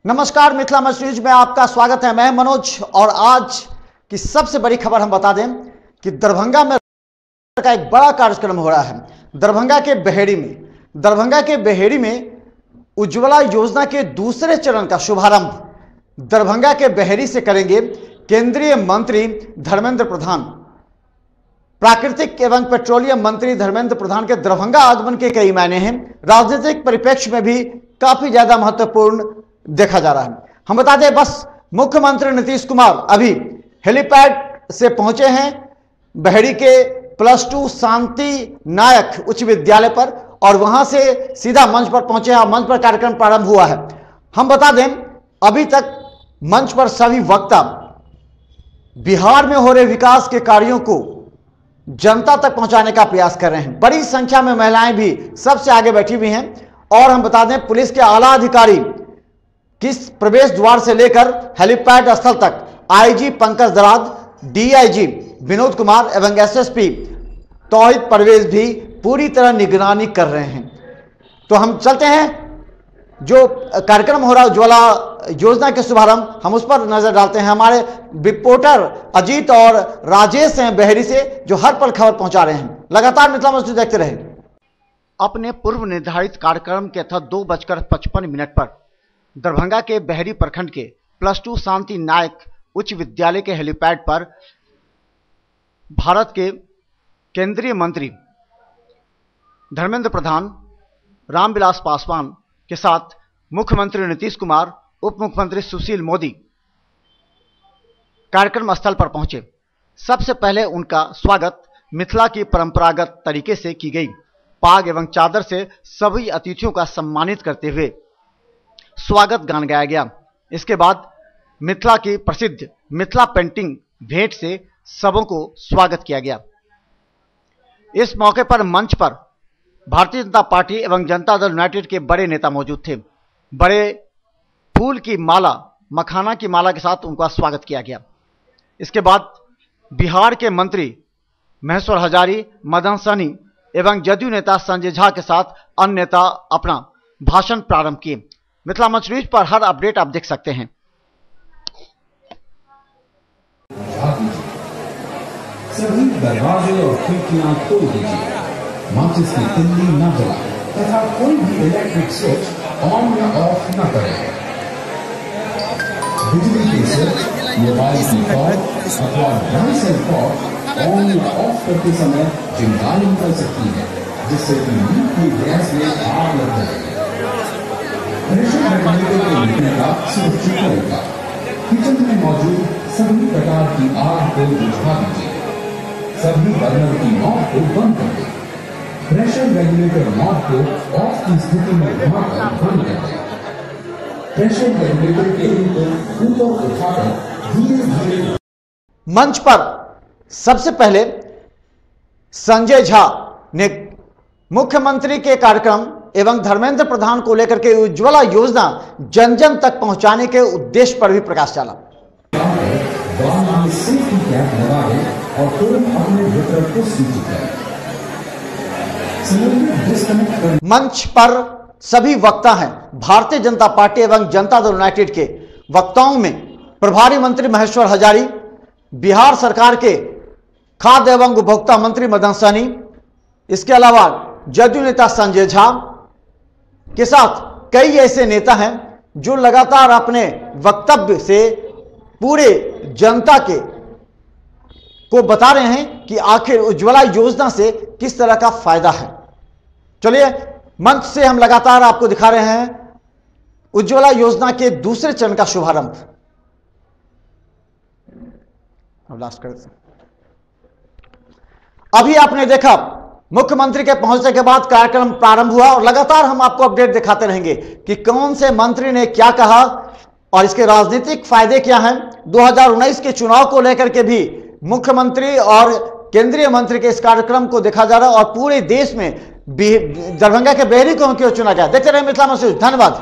नमस्कार, मिथिला न्यूज में आपका स्वागत है। मैं मनोज और आज की सबसे बड़ी खबर हम बता दें कि दरभंगा में का एक बड़ा कार्यक्रम हो रहा है। दरभंगा के बेहेड़ी में उज्ज्वला योजना के दूसरे चरण का शुभारंभ दरभंगा के बेहेड़ी से करेंगे केंद्रीय मंत्री धर्मेंद्र प्रधान। प्राकृतिक एवं पेट्रोलियम मंत्री धर्मेंद्र प्रधान के दरभंगा आगमन के कई मायने हैं। राजनीतिक परिप्रेक्ष्य में भी काफी ज्यादा महत्वपूर्ण देखा जा रहा है। हम बता दें, बस मुख्यमंत्री नीतीश कुमार अभी हेलीपैड से पहुंचे हैं बेहेड़ी के +2 शांति नायक उच्च विद्यालय पर और वहां से सीधा मंच पर पहुंचे हैं। मंच पर कार्यक्रम प्रारंभ हुआ है। हम बता दें, अभी तक मंच पर सभी वक्ता बिहार में हो रहे विकास के कार्यों को जनता तक पहुंचाने का प्रयास कर रहे हैं। बड़ी संख्या में महिलाएं भी सबसे आगे बैठी हुई हैं। और हम बता दें, पुलिस के आला अधिकारी किस प्रवेश द्वार से लेकर हेलीपैड स्थल तक आईजी पंकज दराद, डीआईजी विनोद कुमार एवं एसएसपी तौहीद परवेज भी पूरी तरह निगरानी कर रहे हैं। तो हम चलते हैं, जो कार्यक्रम हो रहा है उज्ज्वला योजना के शुभारंभ, हम उस पर नजर डालते हैं। हमारे रिपोर्टर अजीत और राजेश हैं बेहेड़ी से, जो हर पल खबर पहुंचा रहे हैं। लगातार मिथिला न्यूज देखते रहे। अपने पूर्व निर्धारित कार्यक्रम के तहत 2:55 पर दरभंगा के बेहेड़ी प्रखंड के +2 शांति नायक उच्च विद्यालय के हेलीपैड पर भारत के केंद्रीय मंत्री धर्मेंद्र प्रधान, रामविलास पासवान के साथ मुख्यमंत्री नीतीश कुमार, उप मुख्यमंत्री सुशील मोदी कार्यक्रम स्थल पर पहुंचे। सबसे पहले उनका स्वागत मिथिला की परंपरागत तरीके से की गई। पाग एवं चादर से सभी अतिथियों का सम्मानित करते हुए स्वागत गान गाया गया। इसके बाद मिथिला की प्रसिद्ध मिथिला पेंटिंग भेंट से सबों को स्वागत किया गया। इस मौके पर मंच पर भारतीय जनता पार्टी एवं जनता दल यूनाइटेड के बड़े नेता मौजूद थे। बड़े फूल की माला, मखाना की माला के साथ उनका स्वागत किया गया। इसके बाद बिहार के मंत्री महेश्वर हजारी, मदन सहनी एवं जदयू नेता संजय झा के साथ अन्य नेता अपना भाषण प्रारंभ किए। मिथिला मंच न्यूज पर हर अपडेट आप देख सकते हैं। सभी दरवाजे और खिड़कियां तोड़ दीजिए, माचिस की तिल्ली न जलाएं तथा कोई भी इलेक्ट्रिक स्विच ऑन या ऑफ न करें। बिजली की स्विच, मोबाइल की कॉर्ड अथवा ढंग से कॉर्ड ऑन या ऑफ करते समय चिंगारी निकल सकती है, जिससे कि लीक की गैस में आग लग जाएगी। प्रेशर रेगुलेटर के मिलने का सुरक्षित तरीका, किचन में मौजूद सभी प्रकार की आग को बुझा दीजिए। सभी बर्नर की नॉब को बंद कर दें। प्रेशर रेगुलेटर नॉब को ऑफ की स्थिति में घुमाकर बंद कर दें। प्रेशर रेगुलेटर के ऊपर उठाकर धीरे धीरे। मंच पर सबसे पहले संजय झा ने मुख्यमंत्री के कार्यक्रम एवं धर्मेंद्र प्रधान को लेकर के उज्ज्वला योजना जन जन तक पहुंचाने के उद्देश्य पर भी प्रकाश डाला। और तुरंत अपने वितरक को सूचित करें। मंच पर सभी वक्ता हैं भारतीय जनता पार्टी एवं जनता दल यूनाइटेड के। वक्ताओं में प्रभारी मंत्री महेश्वर हजारी, बिहार सरकार के खाद्य एवं उपभोक्ता मंत्री मदन सहनी, इसके अलावा जदयू नेता संजय झा के साथ कई ऐसे नेता हैं जो लगातार अपने वक्तव्य से पूरे जनता के को बता रहे हैं कि आखिर उज्ज्वला योजना से किस तरह का फायदा है। चलिए, मंच से हम लगातार आपको दिखा रहे हैं उज्ज्वला योजना के दूसरे चरण का शुभारंभ। अभी आपने देखा मुख्यमंत्री के पहुंचने के बाद कार्यक्रम प्रारंभ हुआ और लगातार हम आपको अपडेट दिखाते रहेंगे कि कौन से मंत्री ने क्या कहा और इसके राजनीतिक फायदे क्या हैं। 2019 के चुनाव को लेकर के भी मुख्यमंत्री और केंद्रीय मंत्री के इस कार्यक्रम को देखा जा रहा है और पूरे देश में दरभंगा के बेहेड़ी को क्यों चुना गया। देखते रहे मिथिला न्यूज। धन्यवाद।